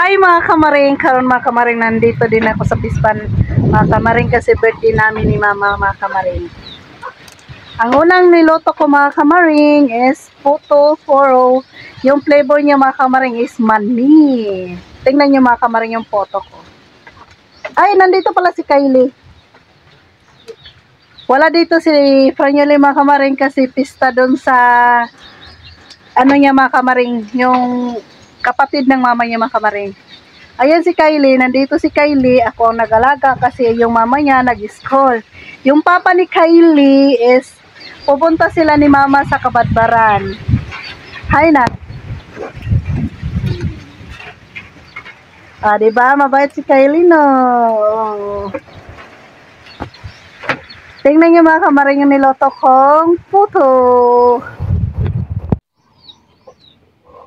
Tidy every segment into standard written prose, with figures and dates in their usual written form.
Hi mga kamaring, karon mga kamaring, nandito din ako sa Pispan mga kamaring kasi birthday namin ni mama mga kamaring. Ang unang niloto ko mga kamaring is puto foro. Yung flavor niya mga kamaring is mani. Tingnan niyo mga kamaring yung photo ko. Ay, nandito pala si Kylie. Wala dito si Franyoli mga kamaring kasi pista doon sa ano niya mga kamaring, yung kapatid ng mama niya mga kamaring. Ayan si Kylie, nandito si Kylie, ako ang nag-alaga kasi yung mama niya nag-school. Yung papa ni Kylie is, pupunta sila ni mama sa Kabadbaran. Hi Nat. Diba? Mabait si Kylie, no? Tingnan niyo mga kamaring yung niloto kong puto.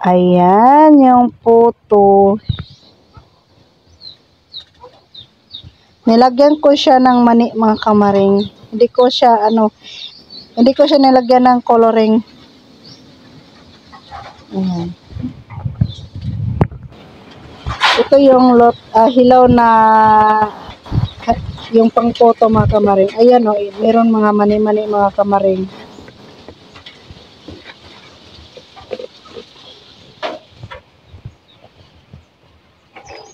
Ayan yung puto. Nilagyan ko siya ng mani mga kamaring. Hindi ko siya nilagyan ng coloring. Ito yung hilaw na yung pangpoto mga kamaring. Ayan o, meron mga mani-mani mga kamaring.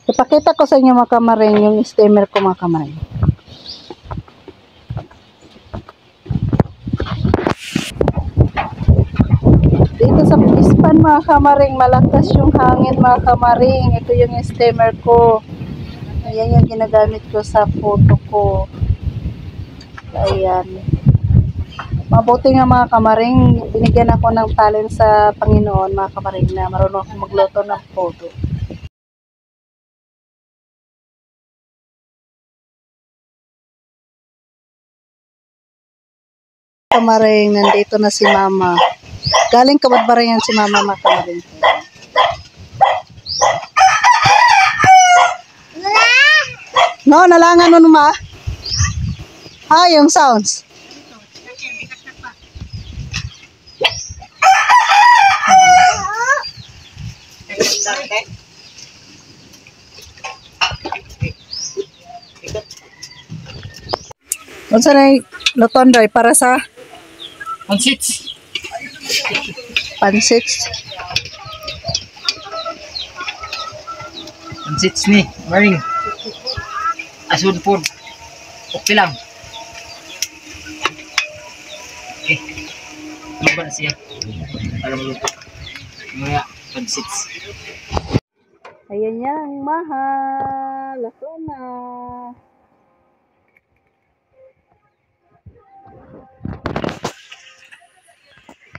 Ipakita ko sa inyo mga kamaring yung steamer ko mga kamaring. Dito sa Pispan mga kamaring, malakas yung hangin mga kamaring. Ito yung steamer ko. Ayan yung ginagamit ko sa photo ko. Ayan. Mabuti nga mga kamaring, binigyan ako ng talent sa Panginoon mga kamaring na marunong akong magluto ng photo. Kamaring, nandito na si mama. Galing Kabadbaran yan si mama mga kamaring. No, nalangan mo ma. Yung sounds. Unsa na luton doy para sa pansits. Pansits Ni, maring. Asud food. Okay lang. Okay. Ano ba na siya? Alam mo. Mga pansits. Ayan yang mahal. Lato na.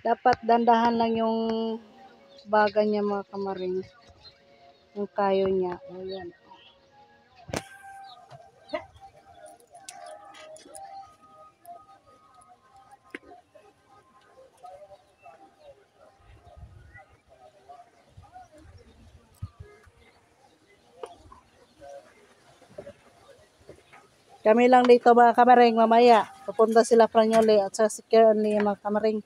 Dapat dandahan lang yung baga niya mga kamaring. Yung kayo niya. Ayan. Kami lang dito mga kamaring mamaya. Pupunta sila Franyoli at sa Sikirani mga kamaring.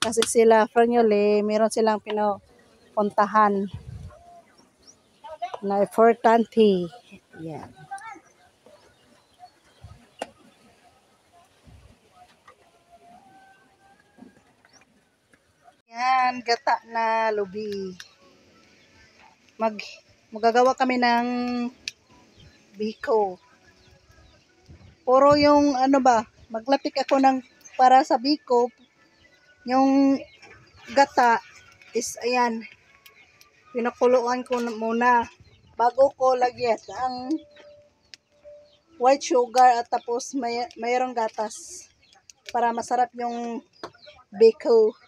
Kasi sila Franyoli, meron silang pinupuntahan na importante. Yan. Yan, gata na lubi. Magagawa kami ng biko. Puro yung maglatik ako ng para sa biko. Yung gata is ayan. Pinakuluan ko muna bago ko lagyan ang white sugar at tapos mayroong gatas para masarap yung biko.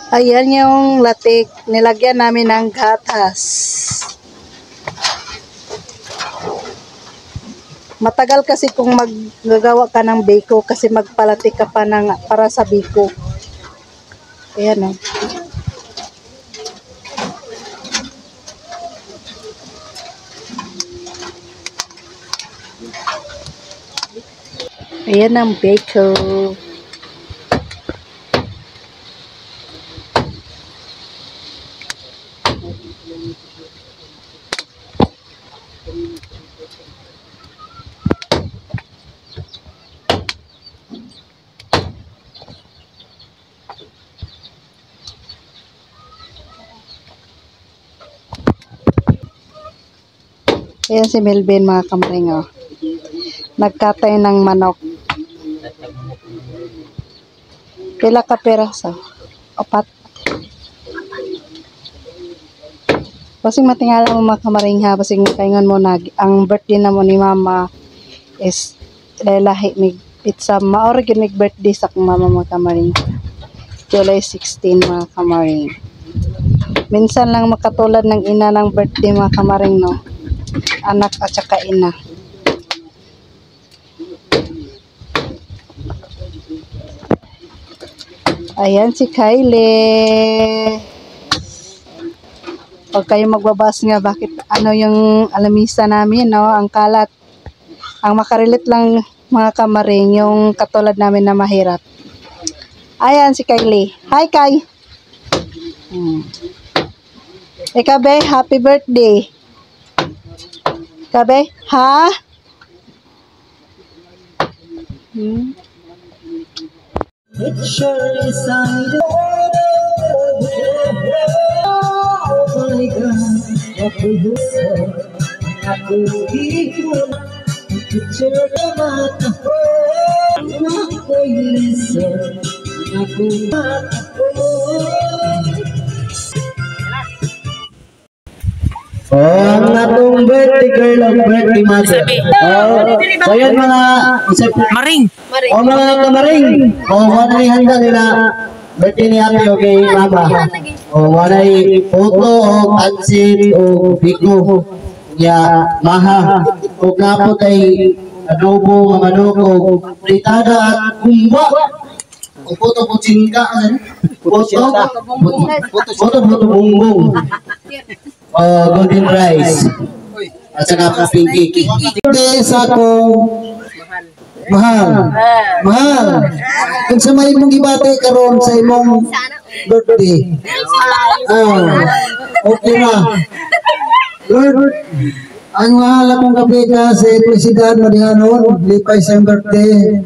Ayan yung latik. Nilagyan namin ng gatas. Matagal kasi kung maggagawa ka ng biko kasi magpalatik ka pa para sa biko. Ayan o. Ayan ang bako. Ayan si Melvin mga kamring, oh. Nagkatay ng manok. Pila ka peraso? 4. Basing matingala mo mga kamaring ha. Basing kaingon mo na ang birthday na mo ni mama is lahi mig pizza. Maori gyud mig birthday sa akong mama mga kamaring. July 16 mga kamaring. Minsan lang makatulad ng ina ng birthday mga kamaring, no. Anak at saka ina. Ayan si Kylie. Huwag kayo magbabas nga bakit ano yung alamisa namin, no? Ang kalat. Ang makarilit lang mga kamaring, yung katulad namin na mahirap. Ayan si Kylie. Hi, Kai. Ikabe, happy birthday. Ikabe, ha? Ang atong birthday girl ang birthday mother. So yan mga Maring. o mga kamaring. O wala handa nila birthday ni Ate o kay Mama. O wala photo o pansit o biko. Ya maha. O kapot ay adobo mga manok o fritada at kumba. O photo po chingka. Photo bongbong. Golden rice at saka pink cake. Sa akong mahal kung sa may mong ibate karon sa imong birthday, okay na Lord, ang mahal akong kapika sa President Marianon lipay sa birthday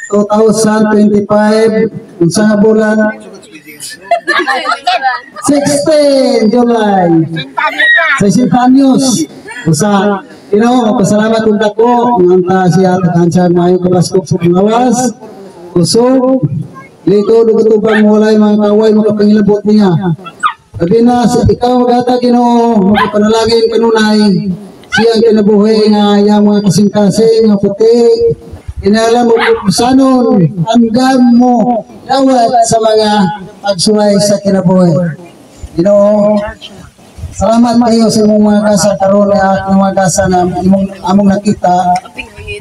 2025 sa bulan 16 July sa 60 anyos usa pasalamat kung dako nganta siya tansya mayo kabaskop sa panglawas kusog liko dugutubang walay mga kaway makapangilabot niya sabi na ikaw magata Ginoo magapanalangin kanunay siya kinabuhi nga yang mga kasing-kasing nga puti inalam mo sanon andam mo dawat sa mga pagsulay sa kinabuhi. Ginoo, salamat kayo sa imong mga kasa karon at mga kasa na among nakita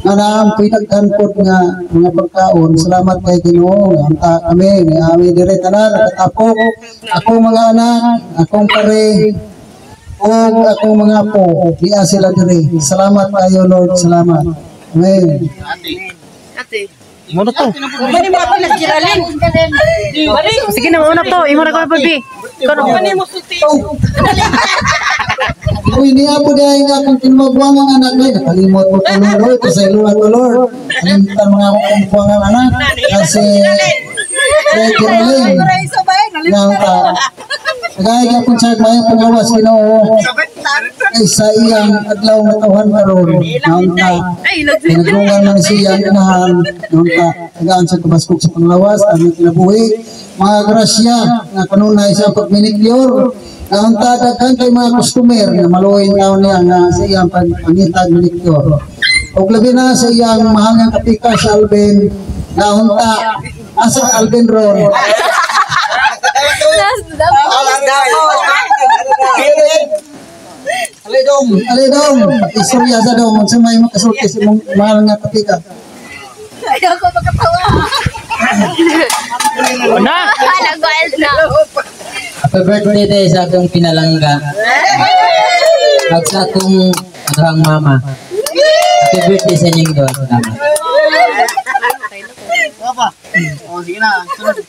na naam pinagkanpod nga mga pagkaon. Salamat kay Ginoo nga kami ni ami dire tanan nakatapok akong mga anak, akong pare o akong mga apo diya sila dire. Salamat kayo Lord, salamat. Amen. Ate. Imo na to. Mani mo ako nagkiralin. Sige na una to. Imo na ko pagbi. Mani mo sulti. Uy, niya po dahil nga kung kinumagwang ang anak ay nakalimot mo po Lord, pasayluhan mo Lord. Kalimtan mga akong kumpuang ang anak. Kasi, kaya kiralin. Kagaya nga kung saan mayang pangawas Ginoo ay sa iyang adlaw na tawhan karon nangta pinagdungan man siya inahan nangta tagaan sa kabaskog sa panglawas aming kinabuhi mga grasya nga kanunay sa pagminikyor nangta daghan kay mga customer nga maluoy taon niya nga sa iyang pangitag minikyor ug labi na sa iyang mahal nga kapika sa Alvin nangta asa Alvin ron Alidong, istorya sa dong, magsamay mo kasulti sa mong mahal nga kapika. Ayaw ko makatawa. Na! Nag-wild na. Happy birthday day sa akong pinalangga. At sa akong adhang mama. Happy birthday sa inyong doon. Salamat. Oh, sige na. Sunod.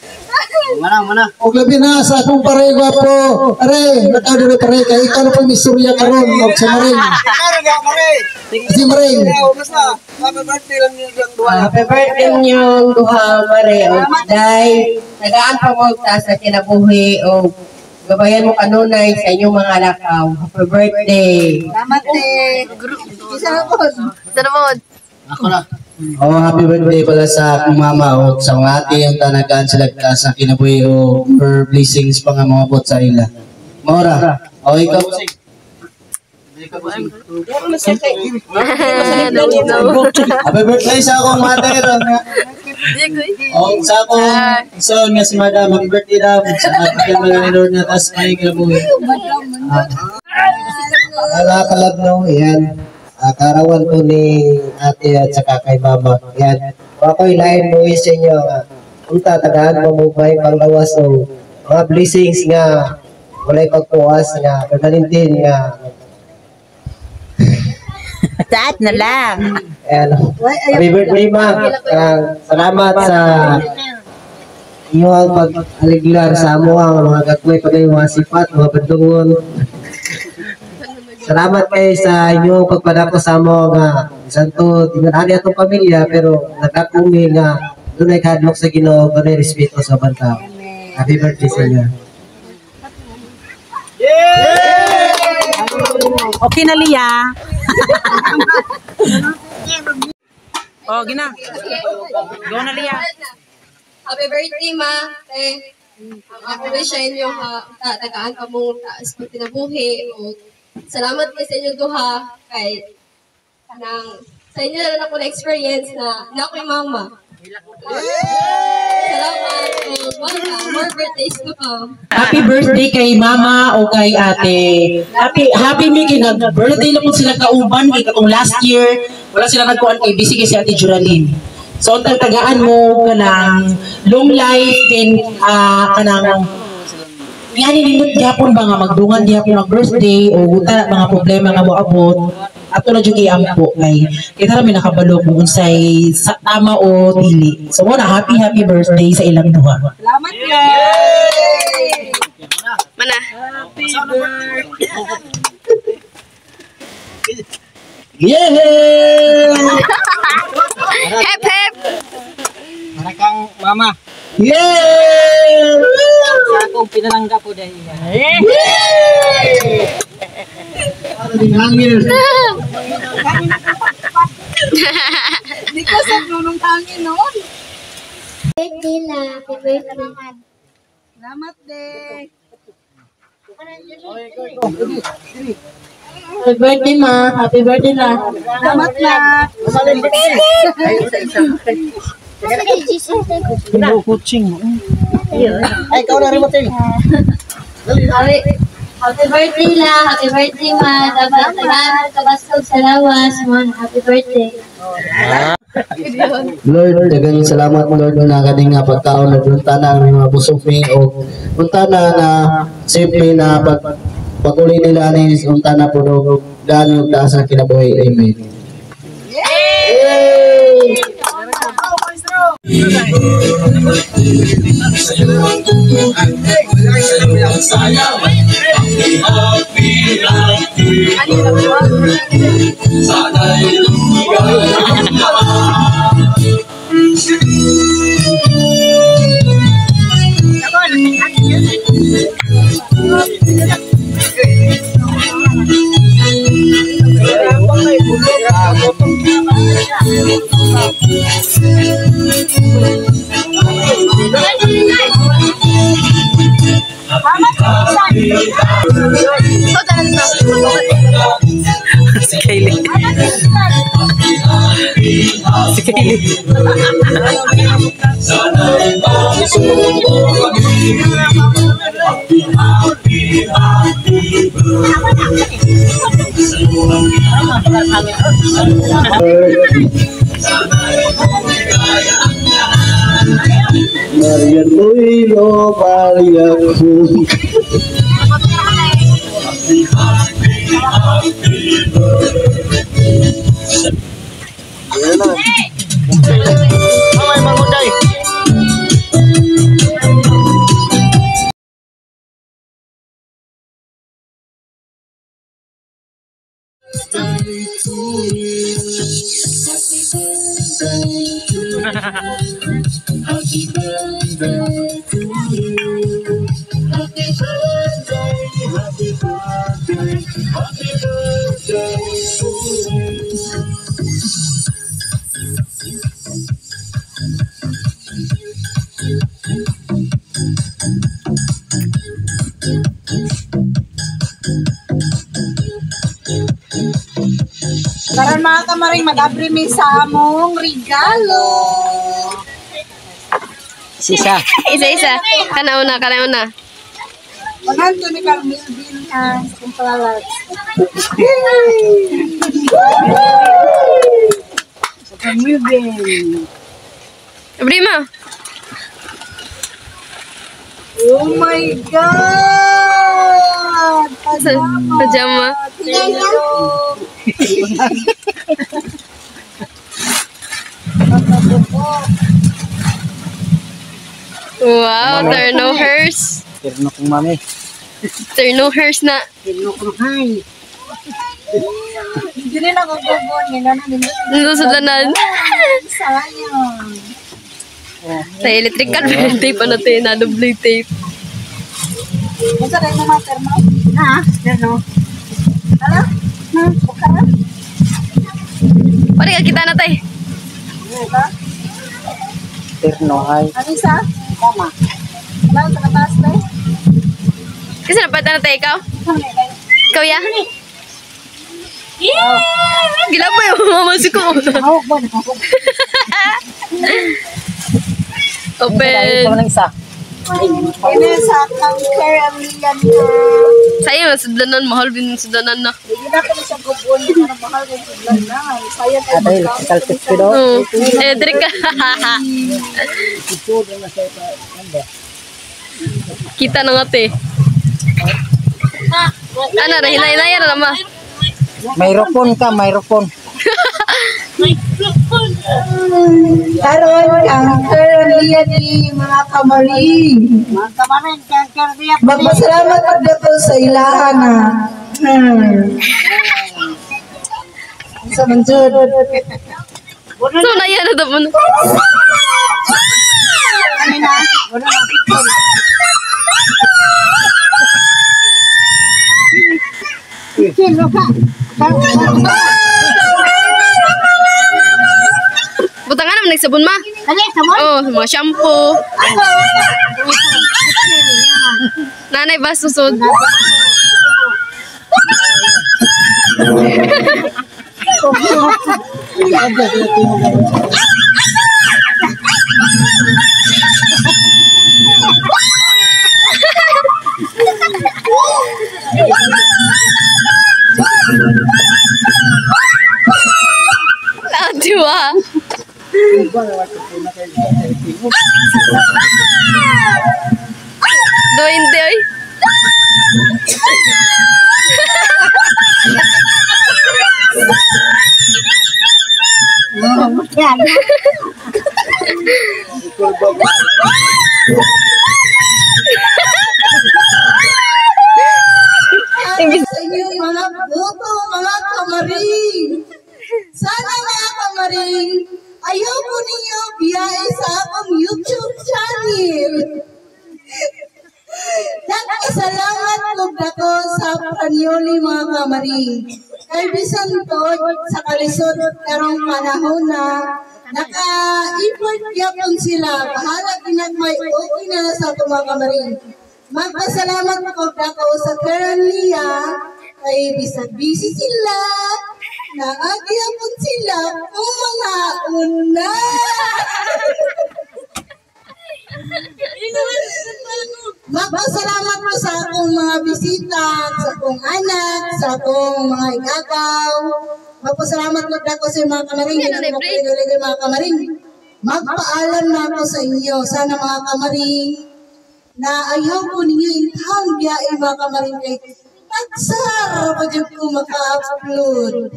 Mana. O labi na sa akong pare gwapo. Are, nataw dire pare kay ikaw na pang istorya karon og sa maring. Si maring. Happy birthday niyong duha, Mare. O, day, tagaan pa mo ta sa kinabuhi o gabayan mo kanunay sa inyong mga lakaw. Happy birthday. Salamat eh. Sarapod. Ako na. Oh, happy birthday pala sa akong mama o sa mga ate yung tanagaan sila ka sa kinabuhi o her blessings pa nga mga bot sa ila. Maura, o ikaw. Happy birthday sa akong mother. O sa akong son nga si madam, happy birthday daw. Sa ating mga Lord na tas may kinabuhi. Kalab-no, yan. Karawan po ni ate at saka kay mama. Yan. Ako'y lain mo sa inyo. Unta, tagaan mo mo ba yung panglawas o mga blessings nga walay pagpuas nga permanentin nga. Saat na lang. Yan. Happy birthday, ma. Salamat sa inyong pag-aliglar sa amo ang mga gagawin pag mga sifat, mga bandungon. Salamat kayo sa inyong pagpadako sa amo nga santo tinanani atong pamilya pero nagkakumi nga dunay kadlok sa Ginoo dunay respeto sa banta. Happy birthday sa inyo. Okay na, Lia. Oh, gina. Go na, Lia. Happy birthday, ma. Ako wish sa inyo tagaan ka mong taas pag tinabuhi. Salamat kayo sa inyong duha kay sa inyo na ako na-experience na ako'y mama. Salamat. More birthdays to come. Happy birthday kay mama o kay ate. Happy mi kay nag-birthday na po sila kauban kay katong last year. Wala sila nagkuhan kay busy kay si ate Juraline. So ang tagaan mo kanang long life din kanang yan nindot gyapon ba nga magdungan gyapon ang birthday o uta mga problema nga moabot ato na jud iampo kay kita ra mi nakabalo kung unsay sa tama o dili. So mo na happy birthday sa ilang duha. Salamat, Mana? Yeah! Hep hep! Para kang mama. Yeah! Sa akong pinalangga po dahil. Hangin. Hindi ko sa nunong tangin noon. Birthday na. Happy birthday. Salamat, de. Happy birthday ma. Happy birthday na. Salamat na. Ay, ikaw na rin mo, Ting. Happy birthday la. Happy birthday, ma. Tagaan kabastog sa lawas. Happy birthday. Lord, dagang salamat Lord na kading nga pagkaon na punta na ang mga busog mi o punta na safely na paguli nila ni punta na puno daan yung taas ang kinabuhi. Amen. Si Kaylee. Si Kaylee. Marian Luilo Paliang. Mamay, manguday. Karon mga kamaring mag-abri mi sa among regalo. Sisa. Isa-isa. Kana una. Mananto ni kang Milvin sa kumpalat. Sa Milvin. Abri mo. Oh my God! Pajama. Wow, Terno Hers. Terno kong mami. Terno Hers na. Hindi rin ako gugod. Nasusudanan. Sayang. Sa electrical tape ano tayo na double tape. Masa rin na mater mo? Ha? Ano? Ano? Bukara? Pari ka kita na tayo. Terno hay. Ano isa? Tama. Wala sa katas tayo? Kasi napata na tayo ikaw? Ikaw ya? Gila ba yung mamasok ko? Open. Ito ng isa. Ini sa kanker ang liyan na. Sayang na sudanan. Mahal din sudanan na. Hindi na kami sa gubon. Hindi na mahal din sa lang. Sayang tayo Atay, kalpit ko do. Edric ka. Kita na nga te. Ano, hinay-hinay na naman. Mayroon ka, mayroon. Karon kanker ang liyan ni mga kamaring. Mga kamaring, kanker liyan. Magpasalamat ako sa ilahan na. Sa mansud. So, naya na ito mo. Ano na? Wala na picture. Sino ka? Butang nga naman nagsabon ma. Ano sabon? Oh, mga shampoo. Nanay ba susod? Dua. Dointe oy. Sa inyo mga buto, mga kamaring. Sana mga kamaring, ayaw po ninyo biyahe sa akong YouTube channel. Nagpasalamat po ako sa Pranyoli mga kamaring. Kay bisan to sa kalisod karong panahon na naka-import yapon sila. Bahala ginagmay okay na sa ito mga kamaring. Magpasalamat po ako sa Karanlia. Kay bisan busy sila. Naagyapon sila kung mga una. Magpasalamat po sa akong mga bisita, sa akong anak, sa akong mga igagaw. Magpasalamat po ako sa mga kamaring. Ginagawa mga kamaring. Magpaalam na ako sa inyo. Sana mga kamaring na ayaw ko ninyo intang biyahe mga kamaring kay tagsar pa dyan ko maka-upload.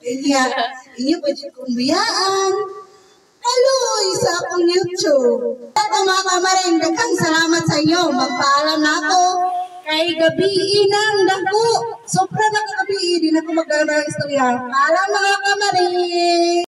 Inyo pa dyan kong biyaan. Aloy sa akong YouTube. At mga kamaring, daghang salamat sa inyo. Magpaalam na ako kay gabi ng dako. Sobra na kagabi di na ko magdala ng istorya. Para mga kamaring!